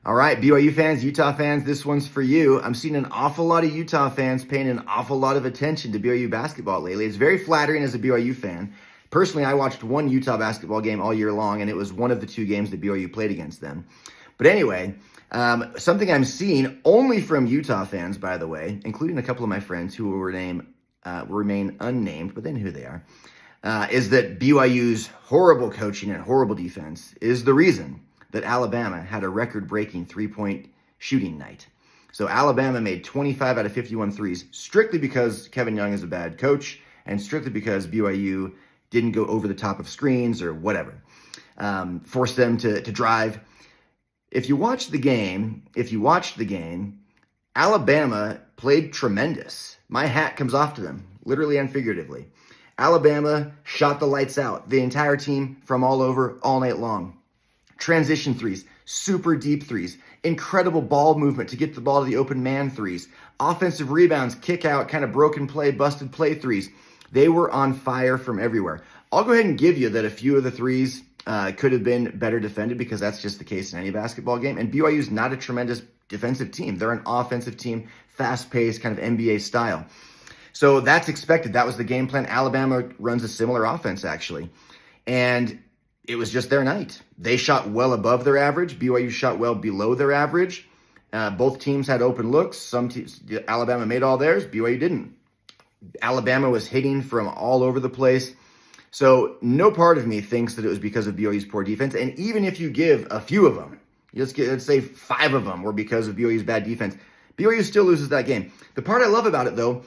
All right, BYU fans, Utah fans, this one's for you. I'm seeing an awful lot of Utah fans paying an awful lot of attention to BYU basketball lately. It's very flattering as a BYU fan. Personally, I watched one Utah basketball game all year long, and it was one of the two games that BYU played against them. But anyway, something I'm seeing only from Utah fans, by the way, including a couple of my friends who will remain unnamed, but they know who they are, is that BYU's horrible coaching and horrible defense is the reason that Alabama had a record-breaking three-point shooting night. So Alabama made 25 out of 51 threes strictly because Kevin Young is a bad coach and strictly because BYU didn't go over the top of screens or whatever. Forced them to drive. If you watched the game, Alabama played tremendous. My hat comes off to them, literally and figuratively. Alabama shot the lights out. The entire team from all over, all night long. Transition threes, super deep threes, incredible ball movement to get the ball to the open man threes, offensive rebounds, kick out, kind of broken play, busted play threes. They were on fire from everywhere. I'll go ahead and give you that a few of the threes could have been better defended because that's just the case in any basketball game. And BYU is not a tremendous defensive team. They're an offensive team, fast-paced, kind of NBA style. So that's expected. That was the game plan. Alabama runs a similar offense, actually. And it was just their night. They shot well above their average. BYU shot well below their average. Both teams had open looks. Some teams, Alabama made all theirs. BYU didn't. Alabama was hitting from all over the place. So no part of me thinks that it was because of BYU's poor defense. And even if you give a few of them, let's say 5 of them were because of BYU's bad defense, BYU still loses that game. The part I love about it, though,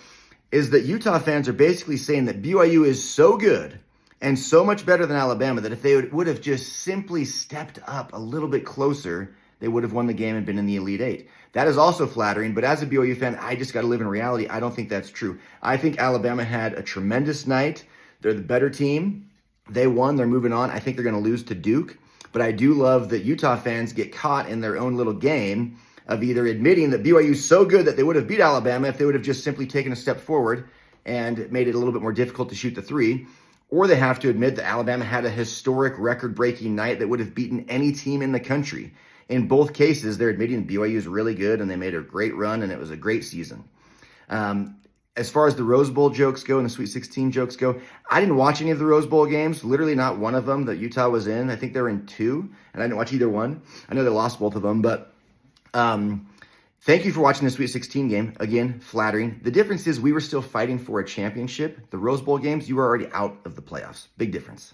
is that Utah fans are basically saying that BYU is so good and so much better than Alabama that if they would have just simply stepped up a little bit closer, they would have won the game and been in the Elite Eight. That is also flattering, but as a BYU fan, I just got to live in reality. I don't think that's true. I think Alabama had a tremendous night. They're the better team. They won. They're moving on. I think they're going to lose to Duke, but I do love that Utah fans get caught in their own little game of either admitting that BYU is so good that they would have beat Alabama if they would have just simply taken a step forward and made it a little bit more difficult to shoot the three, or they have to admit that Alabama had a historic record-breaking night that would have beaten any team in the country. In both cases, they're admitting that BYU is really good and they made a great run and it was a great season. As far as the Rose Bowl jokes go and the Sweet 16 jokes go, I didn't watch any of the Rose Bowl games, literally not one of them that Utah was in. I think they were in 2, and I didn't watch either one. I know they lost both of them, but thank you for watching the Sweet 16 game. Again, flattering. The difference is we were still fighting for a championship. The Rose Bowl games, you were already out of the playoffs. Big difference.